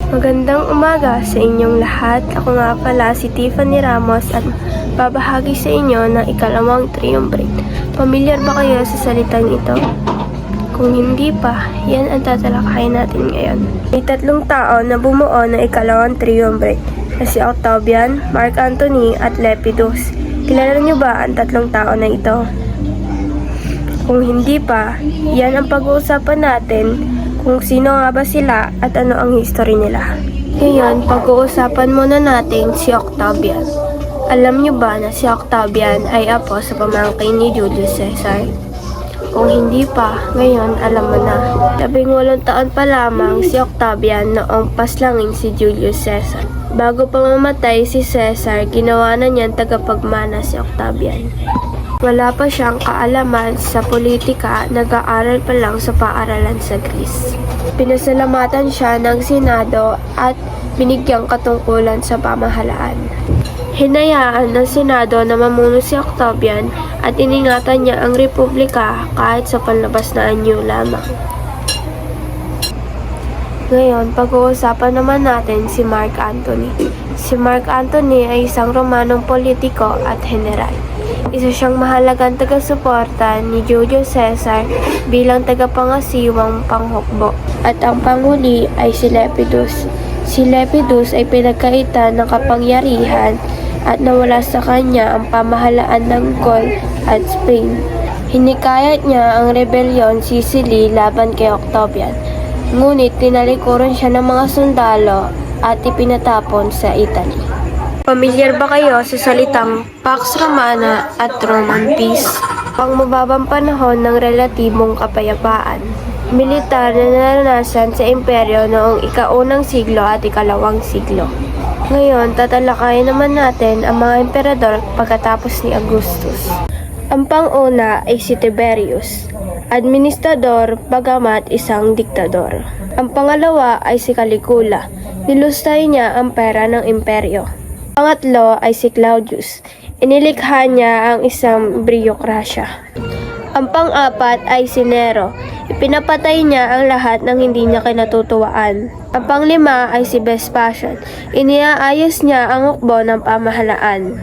Magandang umaga sa inyong lahat. Ako nga pala si Tiffany Ramos at babahagi sa inyo ng ikalawang triumvirate. Pamilyar ba kayo sa salitang ito? Kung hindi pa, yan ang tatalakayin natin ngayon. May tatlong tao na bumuo ng ikalawang triumvirate na si Octavian, Mark Antony at Lepidus. Kilala niyo ba ang tatlong tao na ito? Kung hindi pa, yan ang pag-uusapan natin kung sino nga ba sila at ano ang history nila. Ngayon, pag-uusapan muna natin si Octavian. Alam niyo ba na si Octavian ay apo sa pamangkin ni Julius Caesar? Kung hindi pa, ngayon alam mo na. 18 taon pa lamang si Octavian noong paslangin si Julius Caesar. Bago pa mamatay si Caesar, ginawa na niyang tagapagmana si Octavian. Wala pa siyang kaalaman sa politika, nag-aaral pa lang sa paaralan sa Greece. Pinasalamatan siya ng Senado at binigyang katungkulan sa pamahalaan. Hinayaan ng Senado na mamuno si Octavian at iningatan niya ang republika kahit sa panlabas na anyo lamang. Ngayon, pag-uusapan naman natin si Mark Antony. Si Mark Antony ay isang Romanong politiko at general. Isa siyang mahalagang taga-suporta ni Julius Caesar bilang tagapangasiwang panghukbo. At ang panghuli ay si Lepidus. Si Lepidus ay pinagkaitan ng kapangyarihan at nawala sa kanya ang pamahalaan ng Gaul at Spain. Hinikayat niya ang rebelyon Sicily laban kay Octavian. Ngunit tinalikuran siya ng mga sundalo at ipinatapon sa Italy. Pamilyar ba kayo sa salitang Pax Romana at Roman Peace? Pang mababang panahon ng relatibong kapayapaan. Militar na naranasan sa imperyo noong ika-1 siglo at ika-2 siglo. Ngayon, tatalakayin naman natin ang mga emperador pagkatapos ni Augustus. Ang pang-una ay si Tiberius, administrador bagamat isang diktador. Ang pangalawa ay si Caligula, nilustay niya ang pera ng imperyo. Pangatlo ay si Claudius. Inilikha niya ang isang biyokrasya. Ang pang-apat ay si Nero. Ipinapatay niya ang lahat ng hindi niya kinatutuwaan. Ang panglima ay si Vespasian. Iniaayos niya ang hukbo ng pamahalaan.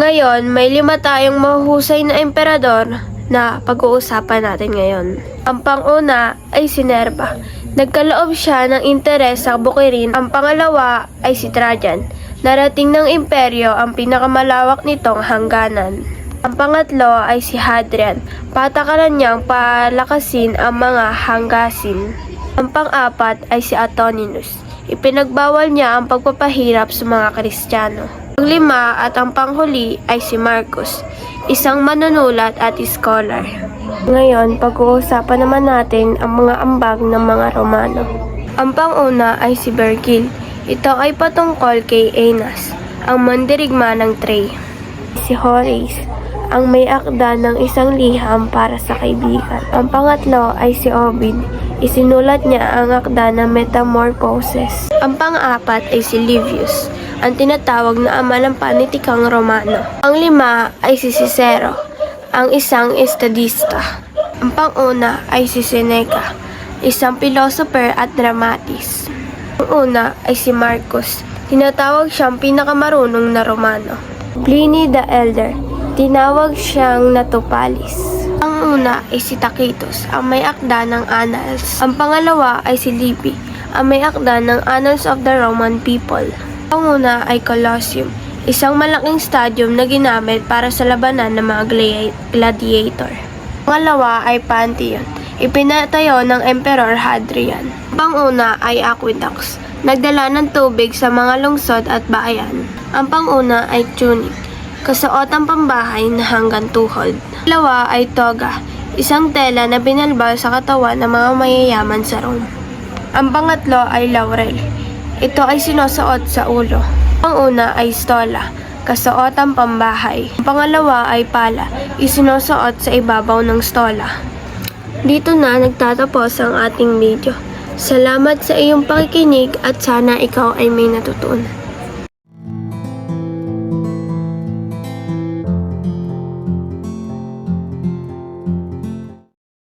Ngayon, may 5 tayong mahuhusay na emperador na pag-uusapan natin ngayon. Ang pang-una ay si Nerva. Nagkaloob siya ng interes sa bukirin. Ang pangalawa ay si Trajan. Narating ng imperyo ang pinakamalawak nitong hangganan. Ang pangatlo ay si Hadrian. Patakaran niyang palakasin ang mga hanggasin. Ang pang-apat ay si Antoninus. Ipinagbawal niya ang pagpapahirap sa mga Kristiyano. Ang lima at ang panghuli ay si Marcus, isang manunulat at scholar. Ngayon, pag-uusapan naman natin ang mga ambag ng mga Romano. Ang pang-una ay si Vergil. Ito ay patungkol kay Aeneas, ang mandirigma ng Troy. Si Horace, ang may akda ng isang liham para sa kaibigan. Ang pangatlo ay si Ovid. Isinulat niya ang akda ng Metamorphoses. Ang pang-apat ay si Livius, ang tinatawag na ama ng panitikang Romano. Ang lima ay si Cicero, ang isang estadista. Ang pang-una ay si Seneca, isang philosopher at dramatis. Ang una ay si Marcus, tinatawag siyang pinakamarunong na Romano. Pliny the Elder, tinawag siyang Natupalis. Ang una ay si Tacitus, ang may akda ng Annals. Ang pangalawa ay si Livy, ang may akda ng Annals of the Roman People. Ang una ay Colosseum, isang malaking stadium na ginamit para sa labanan ng mga gladiator. Ang pangalawa ay Pantheon, ipinatayo ng Emperor Hadrian. Ang panguna ay aqueducts, nagdala ng tubig sa mga lungsod at bayan. Ang panguna ay tunic, kasuotang pambahay na hanggang tuhod. Ang dalawa ay toga, isang tela na binalbal sa katawan ng mga mayayaman sa Rome. Ang pangatlo ay laurel, ito ay sinusuot sa ulo. Ang una ay stola, kasuotang pambahay. Ang pangalawa ay pala, isinusuot sa ibabaw ng stola. Dito na nagtatapos ang ating video. Salamat sa iyong pakikinig at sana ikaw ay may natutunan.